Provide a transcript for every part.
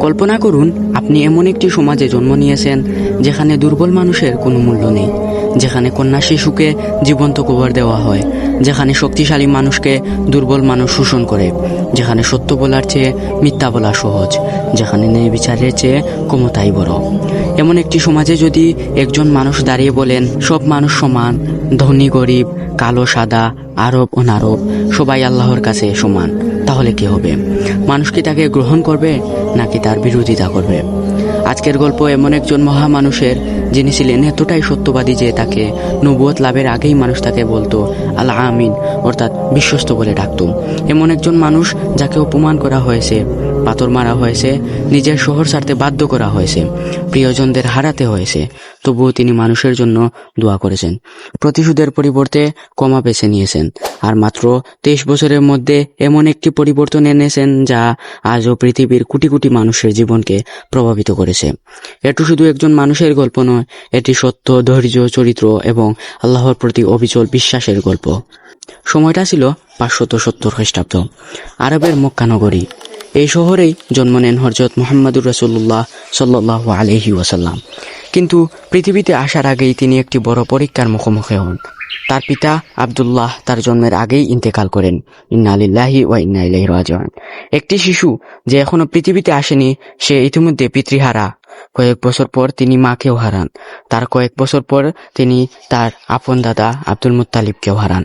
কল্পনা করুন, আপনি এমন একটি সমাজে জন্ম নিয়েছেন যেখানে দুর্বল মানুষের কোনো মূল্য নেই, যেখানে কন্যা শিশুকে জীবন্ত কবর দেওয়া হয়, যেখানে শক্তিশালী মানুষকে দুর্বল মানুষ শোষণ করে, যেখানে সত্য বলার চেয়ে মিথ্যা বলা সহজ, যেখানে ন্যায় বিচারের চেয়ে ক্ষমতাই বড়। এমন একটি সমাজে যদি একজন মানুষ দাঁড়িয়ে বলেন সব মানুষ সমান, ধনী গরিব, কালো সাদা, আরব অনারব সবাই আল্লাহর কাছে সমান, তাহলে কি হবে? মানুষ কি তাকে গ্রহণ করবে নাকি তার বিরোধিতা করবে? আজকের গল্প এমন একজন মহা মানুষের, যিনি ছিলেন এতটাই সত্যবাদী যে তাকে নবুয়ত লাভের আগেই মানুষ তাকে বলতো আল আমিন, অর্থাৎ বিশ্বস্ত বলে ডাকত। এমন একজন মানুষ যাকে অপমান করা হয়েছে, পাথর মারা হয়েছে, নিজের শহর ছাড়তে বাধ্য করা হয়েছে, প্রিয়জনদের হারাতে হয়েছে, তবুও তিনি মানুষের জন্য দোয়া করেছেন। প্রতিশোধের পরিবর্তে ক্ষমা বেছে নিয়েছেন, আর মাত্র 23 বছরের মধ্যে এমন একটি পরিবর্তন এনেছেন যা আজও পৃথিবীর কোটি কোটি মানুষের জীবনকে প্রভাবিত করেছে। এটি শুধু একজন মানুষের গল্প নয়, এটি সত্য, ধৈর্য, চরিত্র এবং আল্লাহর প্রতি অবিচল বিশ্বাসের গল্প। সময়টা ছিল 570 খ্রিস্টাব্দ, আরবের মক্কা নগরী। এই শহরেই জন্ম নেন হযরত মুহাম্মদুর রাসূলুল্লাহ সাল্লাল্লাহু আলাইহি ওয়াসাল্লাম। কিন্তু পৃথিবীতে আসার আগেই তিনি একটি বড় পরীক্ষার মুখোমুখি হন। তার পিতা আব্দুল্লাহ তার জন্মের আগেই ইন্তেকাল করেন। ইন্না লিল্লাহি ওয়া ইন্না ইলাইহি রাজিউন। একটি শিশু যে এখনো পৃথিবীতে আসেনি, সে ইতিমধ্যে পিতৃহারা। কয়েক বছর পর তিনি মাকেও হারান। তার কয়েক বছর পর তিনি তার আপন দাদা আব্দুল মুত্তালিবকেও হারান।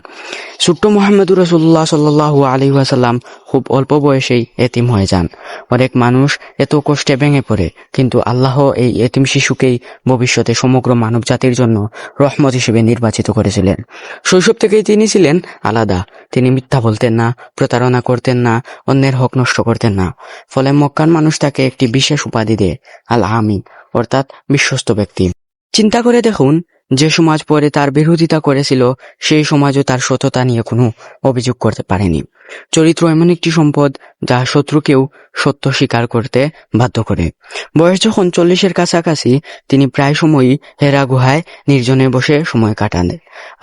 ছোট্ট মুহাম্মদুর রাসূলুল্লাহ সাল্লাল্লাহু আলাইহি ওয়াসাল্লাম খুব অল্প বয়সেই এতিম হয়ে যান। অনেক মানুষ এত কষ্টে ভেঙে পড়ে, কিন্তু আল্লাহ এই এতিম শিশুকেই ভবিষ্যতে সমগ্র মানব জাতির জন্য রহমত হিসেবে নির্বাচিত করেছিলেন। শৈশব থেকেই তিনি ছিলেন আলাদা। তিনি মিথ্যা বলতেন না, প্রতারণা করতেন না, অন্যের হক নষ্ট করতেন না। ফলে মক্কার মানুষ তাকে একটি বিশেষ উপাধি দেয়, আল আমিন, অর্থাৎ বিশ্বস্ত ব্যক্তি। চিন্তা করে দেখুন, যে সমাজ পরে তার বিরোধিতা করেছিল, সেই সমাজও তার সততা নিয়ে কোনো অভিযোগ করতে পারেনি। চরিত্র এমন একটি সম্পদ যা শত্রুকেও সত্য স্বীকার করতে বাধ্য করে। বয়স যখন 40-এর কাছাকাছি, তিনি প্রায় সময়ই হেরা গুহায় নির্জনে বসে সময় কাটান।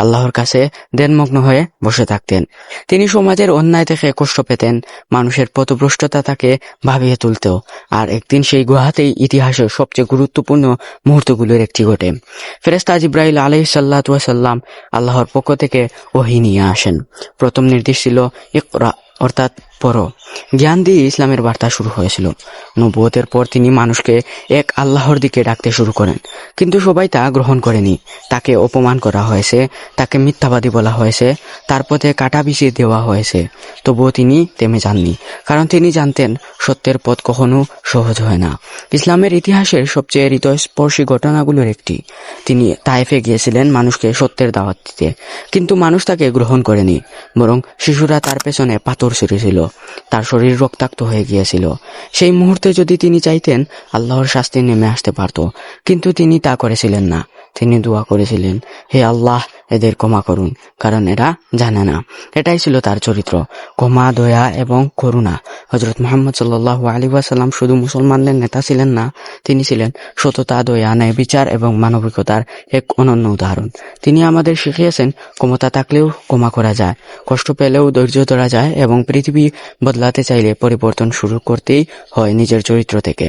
আল্লাহর কাছে ধ্যানমগ্ন হয়ে বসে থাকতেন। তিনি সমাজের অন্যায় থেকে কষ্ট পেতেন, মানুষের পথভ্রষ্টতা তাকে ভাবিয়ে তুলত। আর একদিন সেই গুহাতেই ইতিহাসের সবচেয়ে গুরুত্বপূর্ণ মুহূর্তগুলোর একটি ঘটে। ফেরেশতা জিবরাইল আলাইহিস সাল্লাতু ওয়াস সালাম আল্লাহর পক্ষ থেকে ওহী নিয়ে আসেন। প্রথম নির্দেশ ছিল ইকরা, অর্থাৎ পড়ো। জ্ঞান দিয়ে ইসলামের বার্তা শুরু হয়েছিল। নবুয়তের পর তিনি মানুষকে এক আল্লাহর দিকে ডাকতে শুরু করেন, কিন্তু সবাই তা গ্রহণ করেনি। তাকে অপমান করা হয়েছে, তাকে মিথ্যাবাদী বলা হয়েছে, তার পথে কাঁটা বিছিয়ে দেওয়া হয়েছে। তবুও তিনি থেমে যাননি, কারণ তিনি জানতেন সত্যের পথ কখনো সহজ হয় না। ইসলামের ইতিহাসের সবচেয়ে হৃদয়স্পর্শী ঘটনাগুলোর একটি। তিনি তায়েফে গিয়েছিলেন মানুষকে সত্যের দাওয়াত দিতে, কিন্তু মানুষ তাকে গ্রহণ করেনি, বরং শিশুরা তার পেছনে পাথর ছুঁড়েছিল। তার শরীর রক্তাক্ত হয়ে গিয়েছিল। সেই মুহূর্তে যদি তিনি চাইতেন, আল্লাহর শাস্তি নেমে আসতে পারত, কিন্তু তিনি তা করেছিলেন না। তিনি দোয়া করেছিলেন, হে আল্লাহ, এদের ক্ষমা করুন, কারণ এরা জানে না। এটাই ছিল তার চরিত্র, ক্ষমা, দয়া এবং করুণা। হযরত মুহাম্মদ সাল্লাল্লাহু আলাইহি ওয়াসাল্লাম শুধু মুসলমানদের নেতা ছিলেন না, তিনি ছিলেন সততা, দয়া, ন্যায় বিচার এবং মানবিকতার এক অনন্য উদাহরণ। তিনি আমাদের শিখিয়েছেন, ক্ষমতা থাকলেও ক্ষমা করা যায়, কষ্ট পেলেও ধৈর্য ধরা যায়, এবং পৃথিবী বদলাতে চাইলে পরিবর্তন শুরু করতেই হয় নিজের চরিত্র থেকে।